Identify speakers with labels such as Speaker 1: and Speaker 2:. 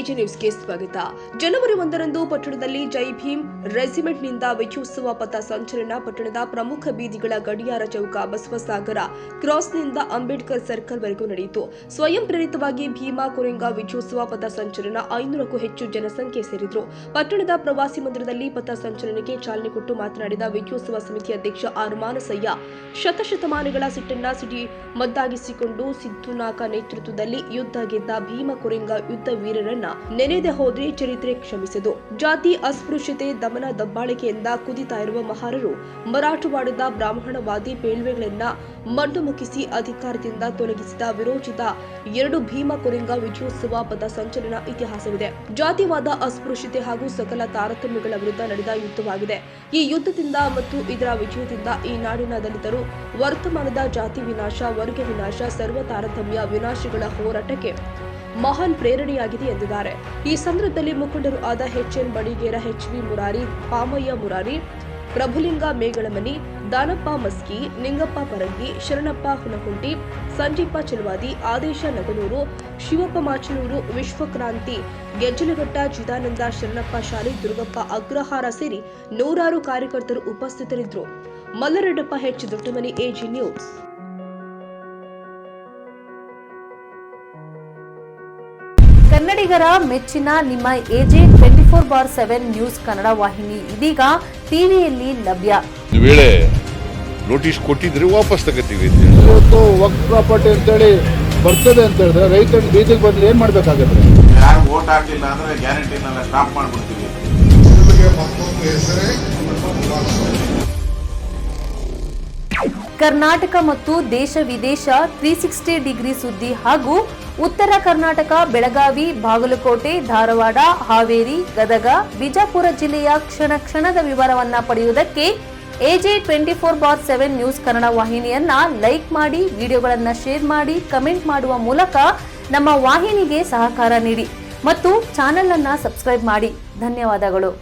Speaker 1: AG ನ್ಯೂಸ್ಗೆ ಸ್ವಾಗತ. ಜನವರಿ 1ರಂದು ಪಟ್ಟಣದಲ್ಲಿ ಜೈ ಭೀಮ್ ರೆಜಿಮೆಂಟ್ನಿಂದ ವಿಜಯೋತ್ಸವ ಪಥ ಸಂಚಲನ ಪಟ್ಟಣದ ಪ್ರಮುಖ ಬೀದಿಗಳ ಗಡಿಯಾರ ಚೌಕ ಬಸವಸಾಗರ ಕ್ರಾಸ್ನಿಂದ ಅಂಬೇಡ್ಕರ್ ಸರ್ಕಲ್ವರೆಗೂ ನಡೆಯಿತು. ಸ್ವಯಂ ಪ್ರೇರಿತವಾಗಿ ಭೀಮಾ ಕೊರೆಂಗ ವಿಜಯೋತ್ಸವ ಪಥ ಸಂಚಲನ 500ಕ್ಕೂ ಹೆಚ್ಚು ಜನಸಂಖ್ಯೆ ಸೇರಿದ್ರು. ಪಟ್ಟಣದ ಪ್ರವಾಸಿ ಮಂದಿರದಲ್ಲಿ ಪಥ ಸಂಚಲನಕ್ಕೆ ಚಾಲನೆ ಕೊಟ್ಟು ಮಾತನಾಡಿದ ವಿಜಯೋತ್ಸವ ಸಮಿತಿ ಅಧ್ಯಕ್ಷ ಆರ್ ಮಾನಸಯ್ಯ, ಶತಶತಮಾನಗಳ ಸಿಟ್ಟನ್ನ ಸಿಡಿ ಮದ್ದಾಗಿಸಿಕೊಂಡು ಸಿದ್ದುನಾಕ ನೇತೃತ್ವದಲ್ಲಿ ಯುದ್ಧ ಗೆದ್ದ ಭೀಮಾ ಕೊರೆಂಗ ಯುದ್ಧ ವೀರರನ್ನ ನೆನೆದೆ ಹೋದ್ರೆ ಚರಿತ್ರೆ ಕ್ಷಮಿಸದು. ಜಾತಿ ಅಸ್ಪೃಶ್ಯತೆ ದಮನ ದಬ್ಬಾಳಿಕೆಯಿಂದ ಕುದಿತಾ ಇರುವ ಮಹಾರರು ಮರಾಠವಾಡದ ಬ್ರಾಹ್ಮಣವಾದಿ ಪೇಳ್ವೆಗಳನ್ನ ಮಣ್ಣು ಮುಗಿಸಿ ಅಧಿಕಾರದಿಂದ ತೊಲಗಿಸಿದ ವಿರೋಚಿತ 2 ಭೀಮಾ ಕೊರೆಂಗ ವಿಜಯೋತ್ಸವ ಪಥ ಸಂಚಲನ ಇತಿಹಾಸವಿದೆ. ಜಾತಿವಾದ, ಅಸ್ಪೃಶ್ಯತೆ ಹಾಗೂ ಸಕಲ ತಾರತಮ್ಯಗಳ ವಿರುದ್ಧ ನಡೆದ ಯುದ್ಧವಾಗಿದೆ. ಈ ಯುದ್ಧದಿಂದ ಮತ್ತು ಇದರ ವಿಜಯದಿಂದ ಈ ನಾಡಿನ ದಲಿತರು ವರ್ತಮಾನದ ಜಾತಿ ವಿನಾಶ, ವರ್ಗ ವಿನಾಶ, ಸರ್ವ ತಾರತಮ್ಯ ವಿನಾಶಗಳ ಹೋರಾಟಕ್ಕೆ ಮಹಾನ್ ಪ್ರೇರಣೆಯಾಗಿದೆ ಎಂದಿದ್ದಾರೆ. ಈ ಸಂದರ್ಭದಲ್ಲಿ ಮುಖಂಡರು ಆದ ಎಚ್.ಎನ್. ಬಡಿಗೇರ, ಎಚ್.ವಿ. ಮುರಾರಿ, ಪಾಮಯ್ಯ ಮುರಾರಿ, ಪ್ರಭುಲಿಂಗ ಮೇಗಳಮನಿ, ದಾನಪ್ಪ ಮಸ್ಕಿ, ನಿಂಗಪ್ಪ ಪರಂಗಿ, ಶರಣಪ್ಪ ಹುನಕುಂಟಿ, ಸಂಜೀಪ ಚಲವಾದಿ, ಆದೇಶ ನಗನೂರು, ಶಿವಪ್ಪ ಮಾಚನೂರು, ವಿಶ್ವಕ್ರಾಂತಿ ಗೆಜ್ಜಲಘಟ್ಟ, ಚಿದಾನಂದ, ಶರಣಪ್ಪ ಶಾಲಿ, ದುರ್ಗಪ್ಪ ಅಗ್ರಹಾರ ಸೇರಿ ನೂರಾರು ಕಾರ್ಯಕರ್ತರು ಉಪಸ್ಥಿತರಿದ್ದರು. Mallareddappa, H. Doddamani, AG news.
Speaker 2: ಕನ್ನಡಿಗರ ಮೆಚ್ಚಿನ ನಿಮ್ಮ ಎಜೆ 24/7 ನ್ಯೂಸ್ ಕನ್ನಡ ವಾಹಿನಿ ಇದೀಗ ಟಿವಿಯಲ್ಲಿ ಲಭ್ಯ.
Speaker 3: ಒಂದು ವೇಳೆ ನೋಟಿಸ್ ಕೊಟ್ಟಿದ್ರೆ ವಾಪಸ್ ತಗೋತೀವಿ.
Speaker 4: ಇವತ್ತು ವಕ್ಫ್ ಪ್ರಾಪರ್ಟಿ ಅಂತೇಳಿ ಬರ್ತದೆ ಅಂತ ಹೇಳಿದ್ರೆ ರೈತರು ಬೀದಿಗೆ ಬಂದ್ರೆ ಏನ್ ಮಾಡ್ಬೇಕಾಗತ್ತೆ?
Speaker 5: ಯಾರು ವೋಟ್ ಹಾಕಿಲ್ಲ ಅಂದ್ರೆ ಗ್ಯಾರಂಟಿನೆಲ್ಲ ಸ್ಟಾಪ್ ಮಾಡ್ಬಿಡ್ತೀವಿ.
Speaker 2: ಕರ್ನಾಟಕ ಮತ್ತು ದೇಶ ವಿದೇಶ 360 ಡಿಗ್ರಿ ಸುದ್ದಿ ಹಾಗೂ ಉತ್ತರ ಕರ್ನಾಟಕ, ಬೆಳಗಾವಿ, ಬಾಗಲಕೋಟೆ, ಧಾರವಾಡ, ಹಾವೇರಿ, ಗದಗ, ಬಿಜಾಪುರ ಜಿಲ್ಲೆಯ ಕ್ಷಣ ಕ್ಷಣದ ವಿವರವನ್ನ ಪಡೆಯುವುದಕ್ಕೆ ಎಜೆ 24/7 ನ್ಯೂಸ್ ಕನ್ನಡ ವಾಹಿನಿಯನ್ನ ಲೈಕ್ ಮಾಡಿ, ವಿಡಿಯೋಗಳನ್ನ ಶೇರ್ ಮಾಡಿ, ಕಮೆಂಟ್ ಮಾಡುವ ಮೂಲಕ ನಮ್ಮ ವಾಹಿನಿಗೆ ಸಹಕಾರ ನೀಡಿ ಮತ್ತು ಚಾನೆಲ್ ಅನ್ನ ಸಬ್ಸ್ಕ್ರೈಬ್ ಮಾಡಿ. ಧನ್ಯವಾದಗಳು.